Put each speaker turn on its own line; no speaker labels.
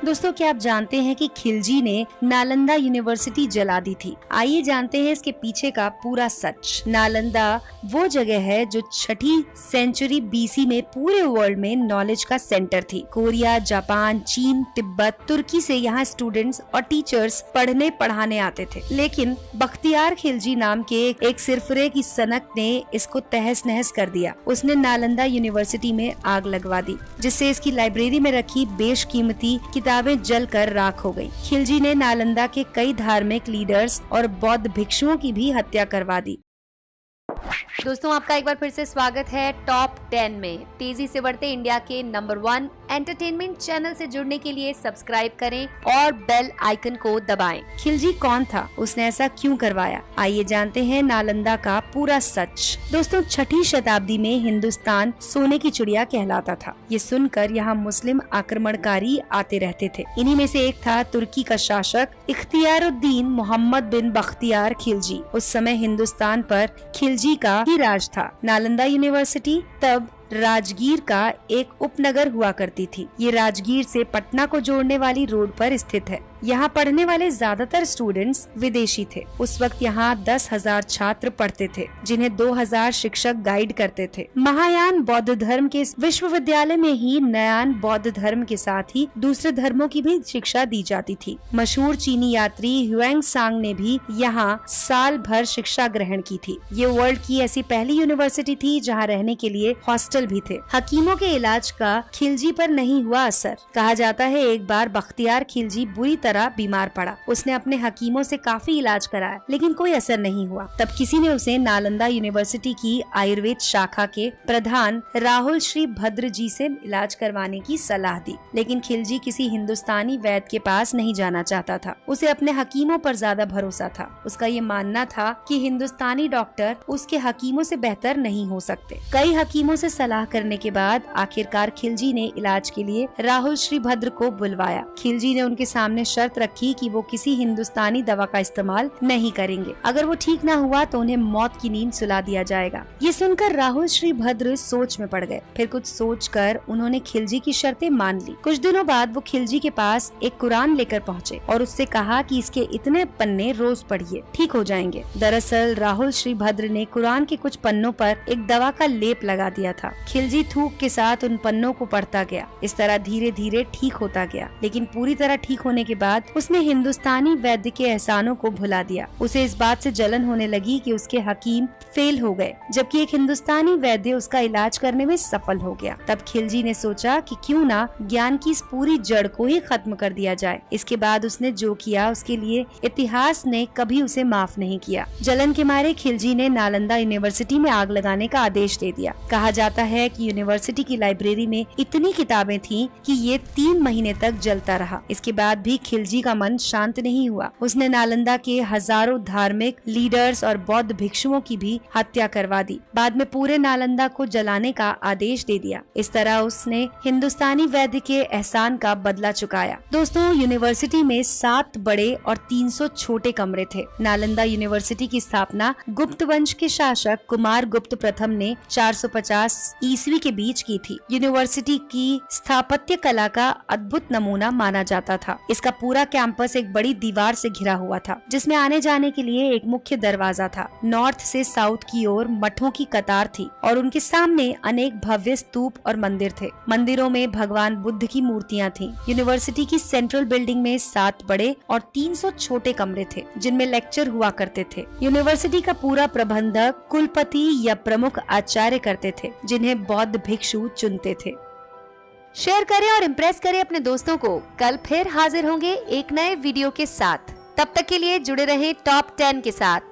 दोस्तों, क्या आप जानते हैं कि खिलजी ने नालंदा यूनिवर्सिटी जला दी थी? आइए जानते हैं इसके पीछे का पूरा सच। नालंदा वो जगह है जो 6ठी सेंचुरी बीसी में पूरे वर्ल्ड में नॉलेज का सेंटर थी। कोरिया, जापान, चीन, तिब्बत, तुर्की से यहाँ स्टूडेंट्स और टीचर्स पढ़ने पढ़ाने आते थे। लेकिन बख्तियार खिलजी नाम के एक सिरफिरे की सनक ने इसको तहस नहस कर दिया। उसने नालंदा यूनिवर्सिटी में आग लगवा दी, जिससे इसकी लाइब्रेरी में रखी बेशकीमती किताबें जलकर राख हो गई। खिलजी ने नालंदा के कई धार्मिक लीडर्स और बौद्ध भिक्षुओं की भी हत्या करवा दी।
दोस्तों, आपका एक बार फिर से स्वागत है टॉप 10 में। तेजी से बढ़ते इंडिया के नंबर 1 एंटरटेनमेंट चैनल से जुड़ने के लिए सब्सक्राइब करें और बेल आइकन को दबाएं।
खिलजी कौन था? उसने ऐसा क्यों करवाया? आइए जानते हैं नालंदा का पूरा सच। दोस्तों, 6ठी शताब्दी में हिंदुस्तान सोने की चिड़िया कहलाता था। ये सुनकर यहाँ मुस्लिम आक्रमणकारी आते रहते थे। इन्हीं में से एक था तुर्की का शासक इख्तियारुद्दीन मोहम्मद बिन बख्तियार खिलजी। उस समय हिंदुस्तान पर खिलजी का ही राज था। नालंदा यूनिवर्सिटी तब राजगीर का एक उपनगर हुआ करती थी। ये राजगीर से पटना को जोड़ने वाली रोड पर स्थित है। यहाँ पढ़ने वाले ज्यादातर स्टूडेंट्स विदेशी थे। उस वक्त यहाँ 10,000 छात्र पढ़ते थे, जिन्हें 2,000 शिक्षक गाइड करते थे। महायान बौद्ध धर्म के इस विश्वविद्यालय में ही नयान बौद्ध धर्म के साथ ही दूसरे धर्मों की भी शिक्षा दी जाती थी। मशहूर चीनी यात्री ह्वेंत्सांग ने भी यहाँ साल भर शिक्षा ग्रहण की थी। ये वर्ल्ड की ऐसी पहली यूनिवर्सिटी थी जहाँ रहने के लिए हॉस्टल भी थे। हकीमों के इलाज का खिलजी पर नहीं हुआ असर। कहा जाता है एक बार बख्तियार खिलजी बुरी तरह बीमार पड़ा। उसने अपने हकीमों से काफी इलाज कराया, लेकिन कोई असर नहीं हुआ। तब किसी ने उसे नालंदा यूनिवर्सिटी की आयुर्वेद शाखा के प्रधान राहुल श्री भद्र जी से इलाज करवाने की सलाह दी। लेकिन खिलजी किसी हिंदुस्तानी वैद्य के पास नहीं जाना चाहता था। उसे अपने हकीमों पर ज्यादा भरोसा था। उसका ये मानना था कि हिंदुस्तानी डॉक्टर उसके हकीमों से बेहतर नहीं हो सकते। कई हकीमों से सलाह करने के बाद आखिरकार खिलजी ने इलाज के लिए राहुल श्री भद्र को बुलवाया। खिलजी ने उनके सामने शर्त रखी कि वो किसी हिंदुस्तानी दवा का इस्तेमाल नहीं करेंगे। अगर वो ठीक ना हुआ तो उन्हें मौत की नींद सुला दिया जाएगा। ये सुनकर राहुल श्री भद्र सोच में पड़ गए। फिर कुछ सोचकर उन्होंने खिलजी की शर्तें मान ली। कुछ दिनों बाद वो खिलजी के पास एक कुरान लेकर पहुँचे और उससे कहा कि इसके इतने पन्ने रोज पढ़िए, ठीक हो जाएंगे। दरअसल राहुल श्री भद्र ने कुरान के कुछ पन्नों पर एक दवा का लेप लगा दिया था। खिलजी थूक के साथ उन पन्नों को पढ़ता गया। इस तरह धीरे धीरे ठीक होता गया। लेकिन पूरी तरह ठीक होने के बाद उसने हिंदुस्तानी वैद्य के एहसानों को भुला दिया। उसे इस बात से जलन होने लगी कि उसके हकीम फेल हो गए, जबकि एक हिंदुस्तानी वैद्य उसका इलाज करने में सफल हो गया। तब खिलजी ने सोचा कि क्यों ना ज्ञान की इस पूरी जड़ को ही खत्म कर दिया जाए। इसके बाद उसने जो किया उसके लिए इतिहास ने कभी उसे माफ नहीं किया। जलन के मारे खिलजी ने नालंदा यूनिवर्सिटी में आग लगाने का आदेश दे दिया। कहा जाता है कि यूनिवर्सिटी की लाइब्रेरी में इतनी किताबें थीं कि ये 3 महीने तक जलता रहा। इसके बाद भी खिलजी का मन शांत नहीं हुआ। उसने नालंदा के हजारों धार्मिक लीडर्स और बौद्ध भिक्षुओं की भी हत्या करवा दी। बाद में पूरे नालंदा को जलाने का आदेश दे दिया। इस तरह उसने हिंदुस्तानी वैद्य के एहसान का बदला चुकाया। दोस्तों, यूनिवर्सिटी में 7 बड़े और 300 छोटे कमरे थे। नालंदा यूनिवर्सिटी की स्थापना गुप्त वंश के शासक कुमार गुप्त प्रथम ने 450 ईस्वी के बीच की थी। यूनिवर्सिटी की स्थापत्य कला का अद्भुत नमूना माना जाता था। इसका पूरा कैंपस एक बड़ी दीवार से घिरा हुआ था, जिसमें आने जाने के लिए एक मुख्य दरवाजा था। नॉर्थ से साउथ की ओर मठों की कतार थी और उनके सामने अनेक भव्य स्तूप और मंदिर थे। मंदिरों में भगवान बुद्ध की मूर्तियाँ थीं। यूनिवर्सिटी की सेंट्रल बिल्डिंग में 7 बड़े और 300 छोटे कमरे थे, जिनमें लेक्चर हुआ करते थे। यूनिवर्सिटी का पूरा प्रबंधक कुलपति या प्रमुख आचार्य करते थे, जिन्हें बौद्ध भिक्षु चुनते थे।
शेयर करें और इम्प्रेस करें अपने दोस्तों को। कल फिर हाजिर होंगे एक नए वीडियो के साथ। तब तक के लिए जुड़े रहें टॉप 10 के साथ।